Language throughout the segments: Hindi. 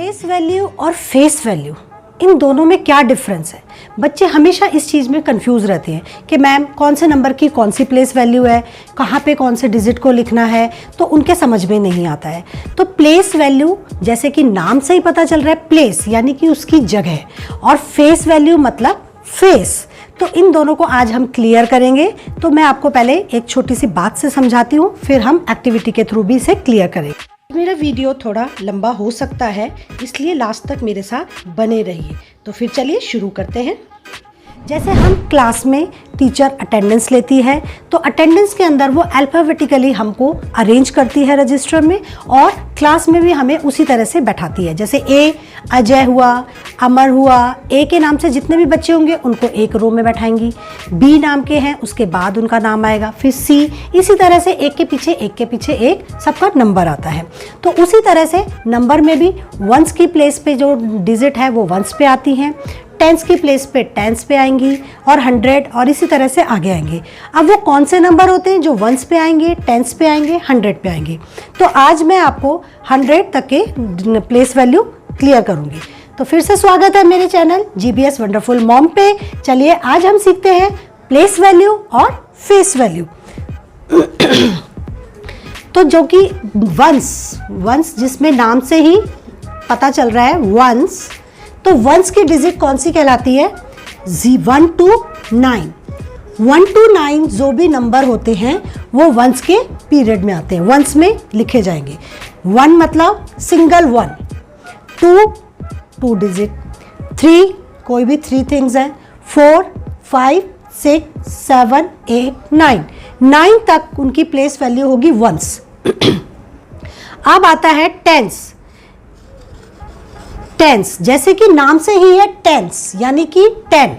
प्लेस वैल्यू और फेस वैल्यू, इन दोनों में क्या डिफरेंस है? बच्चे हमेशा इस चीज़ में कंफ्यूज रहते हैं कि मैम कौन से नंबर की कौन सी प्लेस वैल्यू है, कहाँ पे कौन से डिजिट को लिखना है, तो उनके समझ में नहीं आता है। तो प्लेस वैल्यू जैसे कि नाम से ही पता चल रहा है, प्लेस यानी कि उसकी जगह, और फेस वैल्यू मतलब फेस। तो इन दोनों को आज हम क्लियर करेंगे। तो मैं आपको पहले एक छोटी सी बात से समझाती हूँ, फिर हम एक्टिविटी के थ्रू भी इसे क्लियर करेंगे। मेरा वीडियो थोड़ा लंबा हो सकता है, इसलिए लास्ट तक मेरे साथ बने रहिए। तो फिर चलिए शुरू करते हैं। जैसे हम क्लास में टीचर अटेंडेंस लेती है, तो अटेंडेंस के अंदर वो अल्फ़ाबेटिकली हमको अरेंज करती है रजिस्टर में, और क्लास में भी हमें उसी तरह से बैठाती है। जैसे ए अजय हुआ, अमर हुआ, ए के नाम से जितने भी बच्चे होंगे उनको एक रो में बैठाएंगी। बी नाम के हैं, उसके बाद उनका नाम आएगा, फिर सी, इसी तरह से एक के पीछे एक सबका नंबर आता है। तो उसी तरह से नंबर में भी वंस की प्लेस पे जो डिजिट है वो वंस पे आती हैं, टेंस की प्लेस पे टेंस पे आएंगी, और 100 और इसी तरह से आगे आएंगे। अब वो कौन से नंबर होते हैं जो वंस पे आएंगे, टेंस पे आएंगे, 100 पे आएंगे? तो आज मैं आपको 100 तक के प्लेस वैल्यू क्लियर करूंगी। तो फिर से स्वागत है मेरे चैनल GBS वंडरफुल मॉम पे। चलिए आज हम सीखते हैं प्लेस वैल्यू और फेस वैल्यू। तो जो कि वंस जिसमें नाम से ही पता चल रहा है वंस, तो वंस की डिजिट कौन सी कहलाती है? 1 to 9। 1 to 9 जो भी नंबर होते हैं वो वंस के पीरियड में आते हैं, वंस में लिखे जाएंगे। 1 मतलब सिंगल 1, 2 डिजिट, 3 कोई भी 3 थिंग्स हैं, 4 5 6 7 8 9 9 तक उनकी प्लेस वैल्यू होगी वंस। अब आता है टेंस। जैसे कि नाम से ही है टेंस यानी कि 10।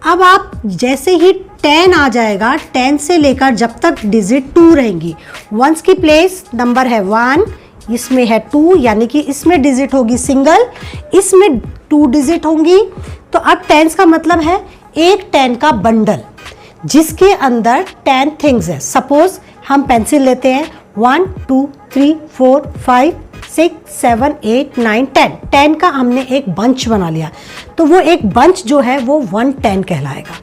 अब आप जैसे ही 10 आ जाएगा, 10 से लेकर जब तक डिजिट 2 रहेंगी, वंस की प्लेस नंबर है 1, इसमें है 2 यानी कि इसमें डिजिट होगी सिंगल, इसमें 2 डिजिट होंगी। तो अब 10 का मतलब है एक 10 का बंडल जिसके अंदर 10 थिंग्स है। सपोज हम पेंसिल लेते हैं, 1 2 3 4 5 6 7 8 9 10। 10 का हमने एक बंच बना लिया, तो वो एक बंच जो है वो 110 कहलाएगा,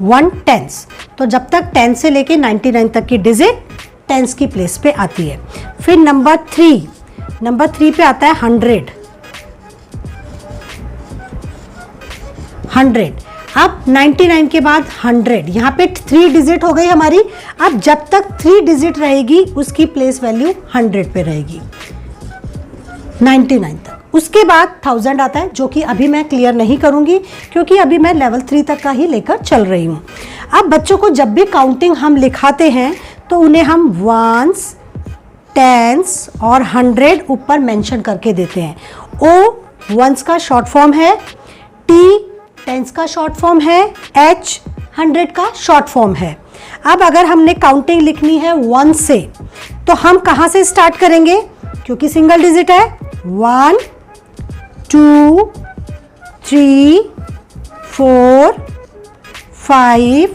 1 टेंस। तो जब तक 10 से लेके 99 तक की डिजिट टेंस की प्लेस पे आती है। फिर नंबर 3 पे आता है 100। अब 99 के बाद 100, यहाँ पे 3 डिजिट हो गई हमारी। अब जब तक 3 डिजिट रहेगी उसकी प्लेस वैल्यू 100 पे रहेगी 99 तक। उसके बाद 1000 आता है, जो कि अभी मैं क्लियर नहीं करूंगी क्योंकि अभी मैं लेवल 3 तक का ही लेकर चल रही हूँ। अब बच्चों को जब भी काउंटिंग हम लिखाते हैं तो उन्हें हम वंस, टेंस और 100 ऊपर मेंशन करके देते हैं। O वंस का शॉर्ट फॉर्म है, T टेंस का शॉर्ट फॉर्म है, H 100 का शॉर्ट फॉर्म है। अब अगर हमने काउंटिंग लिखनी है 1 से, तो हम कहाँ से स्टार्ट करेंगे? क्योंकि सिंगल डिजिट है, 1 2 3 4 5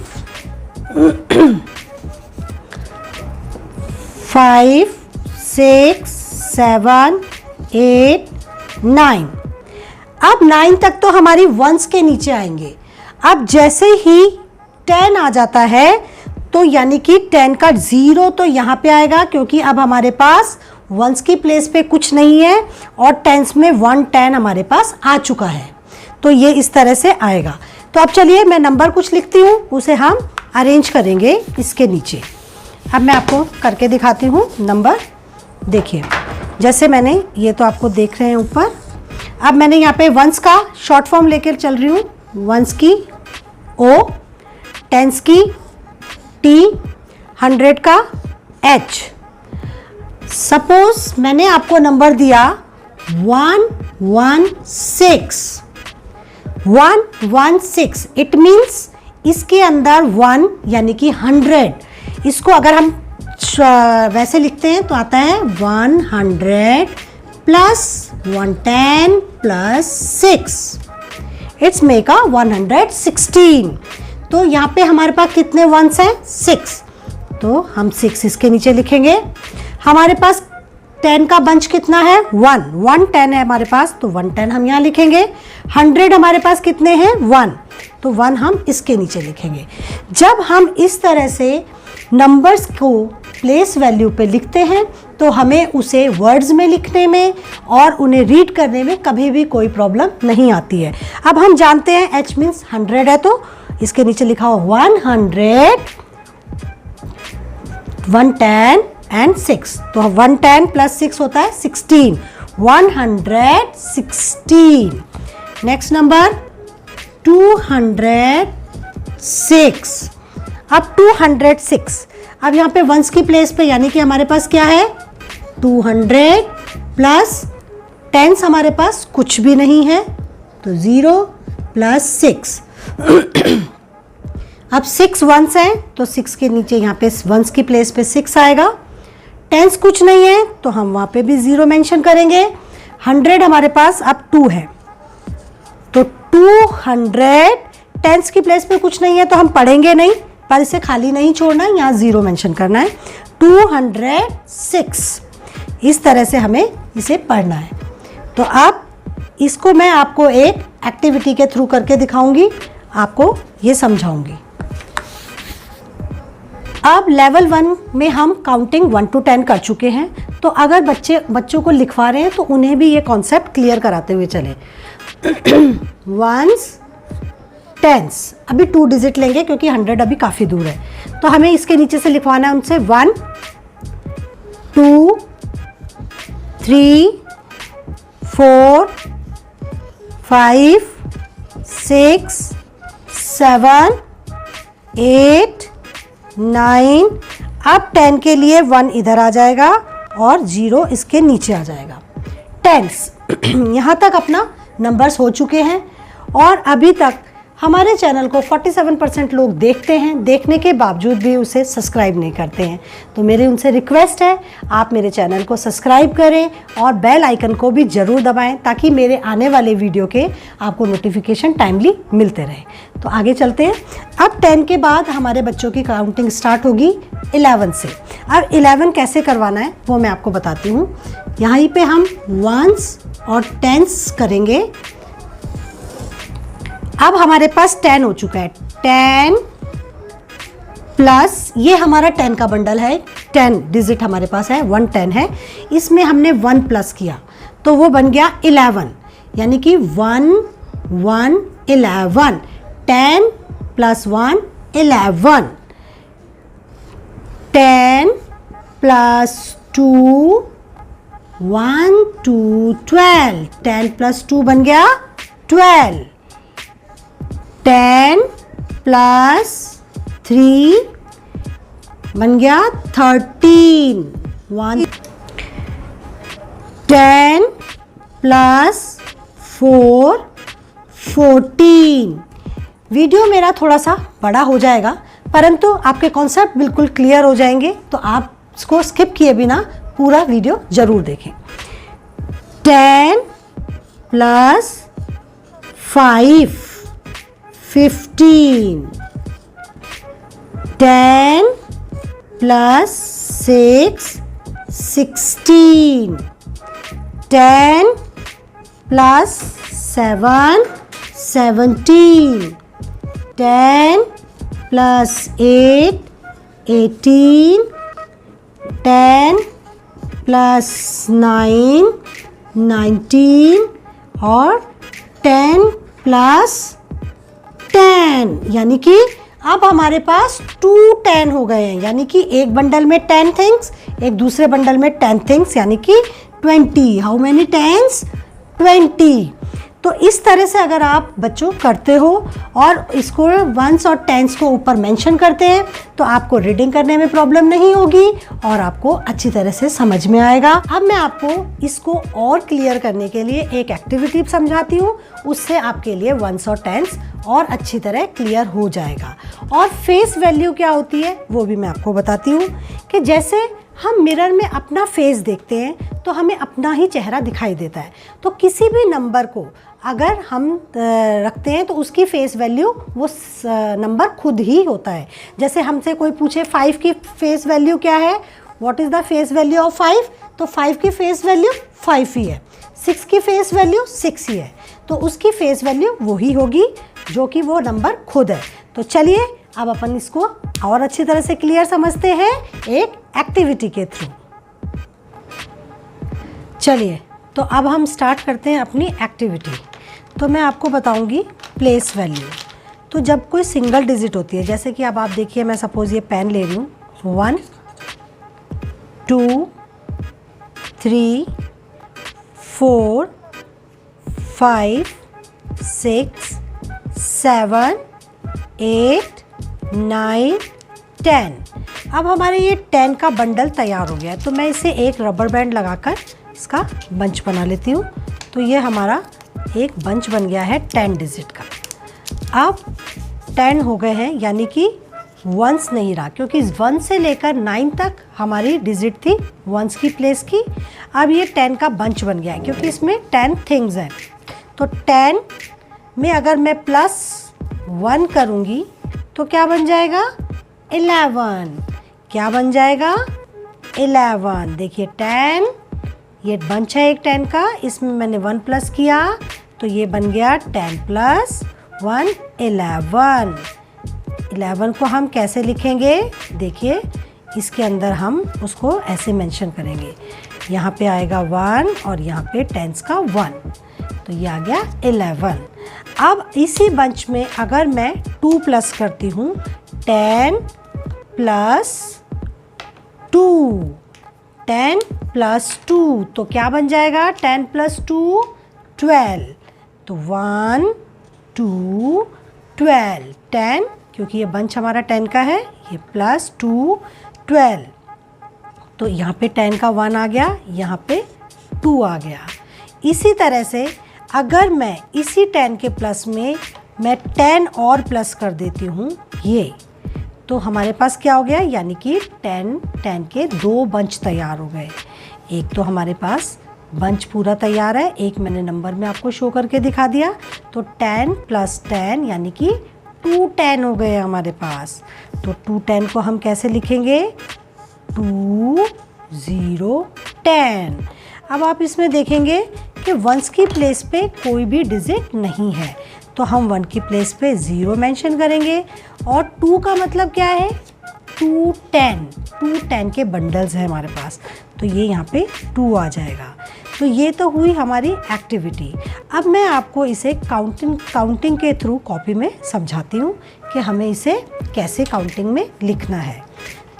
5 6 7 8 9। अब 9 तक तो हमारी वंस के नीचे आएंगे। अब जैसे ही 10 आ जाता है तो यानी कि 10 का 0 तो यहाँ पे आएगा, क्योंकि अब हमारे पास वंस की प्लेस पे कुछ नहीं है और टेंस में 110 हमारे पास आ चुका है। तो ये इस तरह से आएगा। तो अब चलिए मैं नंबर कुछ लिखती हूँ, उसे हम अरेंज करेंगे इसके नीचे। अब मैं आपको करके दिखाती हूँ नंबर। देखिए जैसे मैंने, ये तो आपको देख रहे हैं ऊपर। अब मैंने यहाँ पे वंस का शॉर्ट फॉर्म लेकर चल रही हूँ, वंस की O, टेंस की T, 100 का H। सपोज मैंने आपको नंबर दिया 116। इट मीन्स इसके अंदर 1 यानी कि 100। इसको अगर हम वैसे लिखते हैं तो आता है 100 plus 110 plus 6, it's make a 116। तो यहाँ पे हमारे पास कितने वंस हैं? 6। तो हम 6 इसके नीचे लिखेंगे। हमारे पास 10 का बंच कितना है 1, 1 10 है हमारे पास, तो 1 10 हम यहाँ लिखेंगे। 100 हमारे पास कितने हैं 1, तो 1 हम इसके नीचे लिखेंगे। जब हम इस तरह से नंबर्स को प्लेस वैल्यू पे लिखते हैं तो हमें उसे वर्ड्स में लिखने में और उन्हें रीड करने में कभी भी कोई प्रॉब्लम नहीं आती है। अब हम जानते हैं h मीन्स 100 है, तो इसके नीचे लिखा हो 100, 110 एंड 6, तो 110 प्लस 6 होता है 16, 116। Next number 206। अब 206, अब यहाँ पे वंस की प्लेस पे यानी कि हमारे पास क्या है 200 प्लस टेंस हमारे पास कुछ भी नहीं है, तो 0 प्लस 6। अब 6 वंस हैं तो 6 के नीचे यहाँ पे वंस की प्लेस पे 6 आएगा। टेंस कुछ नहीं है तो हम वहाँ पे भी 0 मेंशन करेंगे। 100 हमारे पास अब 2 है, तो 200, टेंस की प्लेस पे कुछ नहीं है तो हम पढ़ेंगे नहीं, पर इसे खाली नहीं छोड़ना है, यहाँ 0 मेंशन करना है। 206, इस तरह से हमें इसे पढ़ना है। तो अब इसको मैं आपको एक एक्टिविटी के थ्रू करके दिखाऊंगी, आपको ये समझाऊंगी। अब लेवल 1 में हम काउंटिंग 1 to 10 कर चुके हैं, तो अगर बच्चों को लिखवा रहे हैं तो उन्हें भी ये कॉन्सेप्ट क्लियर कराते हुए चले। वंस, टेंस, अभी 2 डिजिट लेंगे क्योंकि 100 अभी काफ़ी दूर है, तो हमें इसके नीचे से लिखवाना है उनसे 1 2 3 4 5 6 7 8 9। अब 10 के लिए 1 इधर आ जाएगा और 0 इसके नीचे आ जाएगा। टेंस यहाँ तक अपना नंबर्स हो चुके हैं और अभी तक हमारे चैनल को 47% लोग देखते हैं, देखने के बावजूद भी उसे सब्सक्राइब नहीं करते हैं। तो मेरी उनसे रिक्वेस्ट है आप मेरे चैनल को सब्सक्राइब करें और बेल आइकन को भी ज़रूर दबाएं ताकि मेरे आने वाले वीडियो के आपको नोटिफिकेशन टाइमली मिलते रहे। तो आगे चलते हैं। अब 10 के बाद हमारे बच्चों की काउंटिंग स्टार्ट होगी 11 से। अब 11 कैसे करवाना है वो मैं आपको बताती हूँ। यहाँ पे हम वंस और टेंस करेंगे। अब हमारे पास 10 हो चुका है, 10 प्लस ये हमारा 10 का बंडल है, 10 डिजिट हमारे पास है, 110 है, इसमें हमने 1 प्लस किया तो वो बन गया 11, यानी कि 1 1 11, 10 प्लस 1 11, 10 प्लस 2 1 2 12, 10 प्लस 2 बन गया 12, 10 प्लस 3 बन गया 13, 10 प्लस 4 14। वीडियो मेरा थोड़ा सा बड़ा हो जाएगा परंतु आपके कॉन्सेप्ट बिल्कुल क्लियर हो जाएंगे, तो आप इसको स्किप किए बिना पूरा वीडियो ज़रूर देखें। 10 plus 5 15, 10 plus 6 16, 10 plus 7 17, 10 plus 8 18, 10 plus 9 19 और 10 प्लस 10, यानी कि अब हमारे पास 2 10 हो गए हैं, यानी कि एक बंडल में 10 थिंग्स, एक दूसरे बंडल में 10 थिंग्स, यानी कि 20। How many tens 20। तो इस तरह से अगर आप बच्चों करते हो और इसको वंस और टेंस को ऊपर मेंशन करते हैं तो आपको रीडिंग करने में प्रॉब्लम नहीं होगी और आपको अच्छी तरह से समझ में आएगा। अब मैं आपको इसको और क्लियर करने के लिए एक एक्टिविटी समझाती हूँ, उससे आपके लिए वंस और टेंस और अच्छी तरह क्लियर हो जाएगा। और फेस वैल्यू क्या होती है वो भी मैं आपको बताती हूँ कि जैसे हम मिरर में अपना फेस देखते हैं तो हमें अपना ही चेहरा दिखाई देता है, तो किसी भी नंबर को अगर हम रखते हैं तो उसकी फेस वैल्यू वो नंबर खुद ही होता है। जैसे हमसे कोई पूछे 5 की फेस वैल्यू क्या है, what is the face value of 5, तो 5 की फेस वैल्यू 5 ही है, 6 की फेस वैल्यू 6 ही है, तो उसकी फेस वैल्यू वही होगी जो कि वो नंबर खुद है। तो चलिए अब अपन इसको और अच्छी तरह से क्लियर समझते हैं एक एक्टिविटी के थ्रू। चलिए तो अब हम स्टार्ट करते हैं अपनी एक्टिविटी। तो मैं आपको बताऊंगी प्लेस वैल्यू। तो जब कोई सिंगल डिजिट होती है, जैसे कि अब आप देखिए, मैं सपोज ये पेन ले रही हूँ, 1 2 3 4 5 6 7 8 9 10। अब हमारे ये 10 का बंडल तैयार हो गया है, तो मैं इसे एक रबर बैंड लगाकर इसका बंच बना लेती हूँ। तो ये हमारा एक बंच बन गया है 10 डिजिट का। अब 10 हो गए हैं, यानी कि वंस नहीं रहा, क्योंकि 1 से लेकर 9 तक हमारी डिजिट थी वंस की प्लेस की। अब ये 10 का बंच बन गया है, क्योंकि इसमें 10 थिंग्स हैं। तो 10 में अगर मैं +1 करूँगी तो क्या बन जाएगा? 11। क्या बन जाएगा? 11। देखिए 10, ये बंच है एक 10 का, इसमें मैंने 1 प्लस किया तो ये बन गया 10 + 1 11। 11 को हम कैसे लिखेंगे? देखिए इसके अंदर हम उसको ऐसे मेंशन करेंगे, यहाँ पे आएगा 1 और यहाँ पे 10s का 1, तो ये आ गया 11। अब इसी बंच में अगर मैं 2 प्लस करती हूँ, 10 + 2, 10 + 2, तो क्या बन जाएगा? 10 + 2 12। तो 1 2 12, 10, क्योंकि ये बंच हमारा 10 का है, ये +2 12, तो यहाँ पे 10 का 1 आ गया, यहाँ पे 2 आ गया। इसी तरह से अगर मैं इसी 10 के प्लस में मैं 10 और प्लस कर देती हूँ ये, तो हमारे पास क्या हो गया? यानी कि 10 के 2 बंच तैयार हो गए। एक तो हमारे पास बंच पूरा तैयार है, एक मैंने नंबर में आपको शो करके दिखा दिया। तो 10 + 10 यानी कि 210 हो गए हमारे पास। तो 210 को हम कैसे लिखेंगे? 2 0 10। अब आप इसमें देखेंगे कि वंस की प्लेस पे कोई भी डिजिट नहीं है, तो हम 1 की प्लेस पे 0 मेंशन करेंगे। और 2 का मतलब क्या है? 210 के बंडल्स हैं हमारे पास, तो ये यहाँ पे 2 आ जाएगा। तो ये तो हुई हमारी एक्टिविटी। अब मैं आपको इसे काउंटिंग के थ्रू कॉपी में समझाती हूँ कि हमें इसे कैसे काउंटिंग में लिखना है।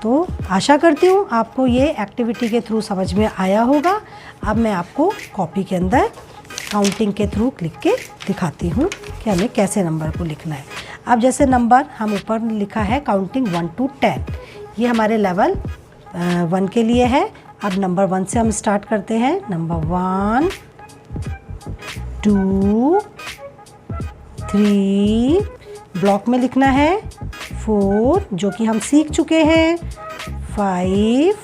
तो आशा करती हूँ आपको ये एक्टिविटी के थ्रू समझ में आया होगा। अब मैं आपको कॉपी के अंदर काउंटिंग के थ्रू लिख के दिखाती हूँ कि हमें कैसे नंबर को लिखना है। अब जैसे नंबर हम ऊपर लिखा है काउंटिंग 1 to 10, ये हमारे लेवल 1 के लिए है। अब नंबर 1 से हम स्टार्ट करते हैं। नंबर 1 2 3, ब्लॉक में लिखना है 4 जो कि हम सीख चुके हैं, 5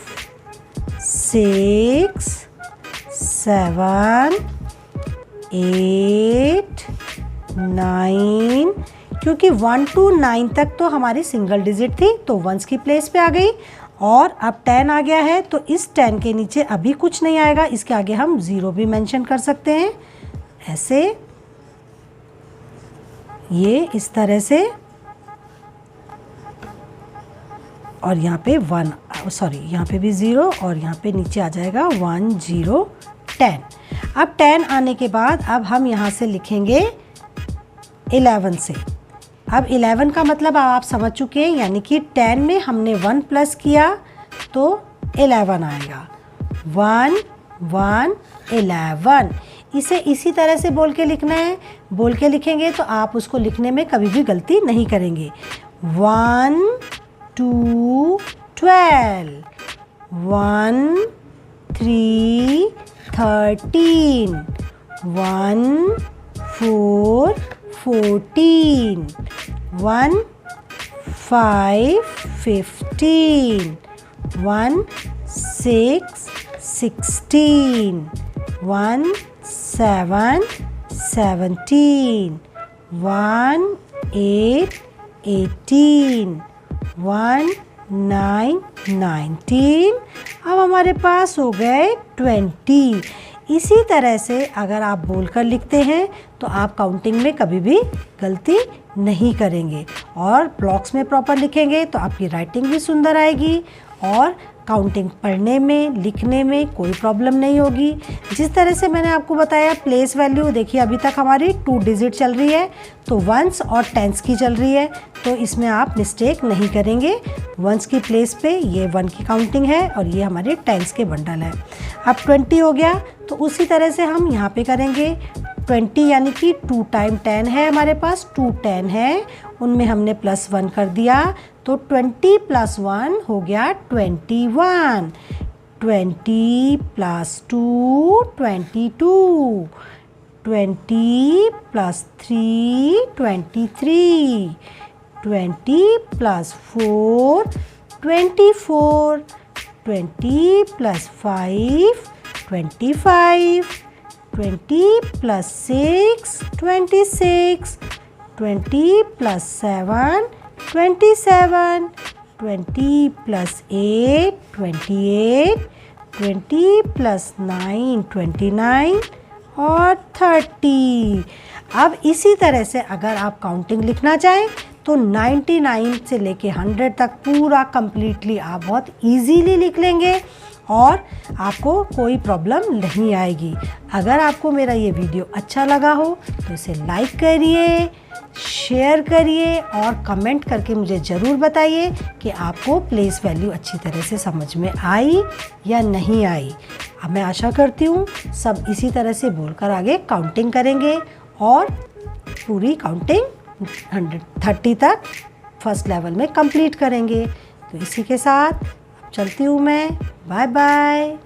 6 7 8 9, क्योंकि 1 to 9 तक तो हमारी सिंगल डिजिट थी तो वंस की प्लेस पे आ गई, और अब 10 आ गया है तो इस 10 के नीचे अभी कुछ नहीं आएगा, इसके आगे हम 0 भी मेंशन कर सकते हैं ऐसे, ये इस तरह से, और यहाँ पे 1 यहाँ पे भी 0 और यहाँ पे नीचे आ जाएगा 1 0 10। अब 10 आने के बाद अब हम यहाँ से लिखेंगे 11 से। अब 11 का मतलब आप समझ चुके हैं, यानी कि 10 में हमने 1 प्लस किया तो 11 आएगा, 1 1 11। इसे इसी तरह से बोल के लिखना है, बोल के लिखेंगे तो आप उसको लिखने में कभी भी गलती नहीं करेंगे। 1 2 12, 1 3 13, 1 4 14, 1 5 15, 1 6 16, 1 7 17, 1 8 18, 1 9, 19, अब हमारे पास हो गए 20। इसी तरह से अगर आप बोलकर लिखते हैं तो आप काउंटिंग में कभी भी गलती नहीं करेंगे और ब्लॉक्स में प्रॉपर लिखेंगे तो आपकी राइटिंग भी सुंदर आएगी और काउंटिंग पढ़ने में लिखने में कोई प्रॉब्लम नहीं होगी। जिस तरह से मैंने आपको बताया प्लेस वैल्यू, देखिए अभी तक हमारी 2 डिजिट चल रही है तो वंस और टेंस की चल रही है, तो इसमें आप मिस्टेक नहीं करेंगे। वंस की प्लेस पे ये 1 की काउंटिंग है और ये हमारे टेंस के बंडल है। अब 20 हो गया तो उसी तरह से हम यहाँ पे करेंगे 20 यानी कि 2 टाइम 10 है हमारे पास, 2 10 है, उनमें हमने +1 कर दिया तो 20 + 1 हो गया 21। 20 + 2 22, 20 + 3 23, 20 + 4 24, 20 + 5 25, 20 + 6 26, 20 + 7 27, 20 + 8 28, 20 + 9 29 और 30। अब इसी तरह से अगर आप काउंटिंग लिखना चाहें तो 99 से लेके 100 तक पूरा कंप्लीटली आप बहुत इजीली लिख लेंगे और आपको कोई प्रॉब्लम नहीं आएगी। अगर आपको मेरा ये वीडियो अच्छा लगा हो तो इसे लाइक करिए, शेयर करिए और कमेंट करके मुझे ज़रूर बताइए कि आपको प्लेस वैल्यू अच्छी तरह से समझ में आई या नहीं आई। अब मैं आशा करती हूँ सब इसी तरह से बोलकर आगे काउंटिंग करेंगे और पूरी काउंटिंग 130 तक फर्स्ट लेवल में कंप्लीट करेंगे। तो इसी के साथ अब चलती हूँ मैं। Bye bye.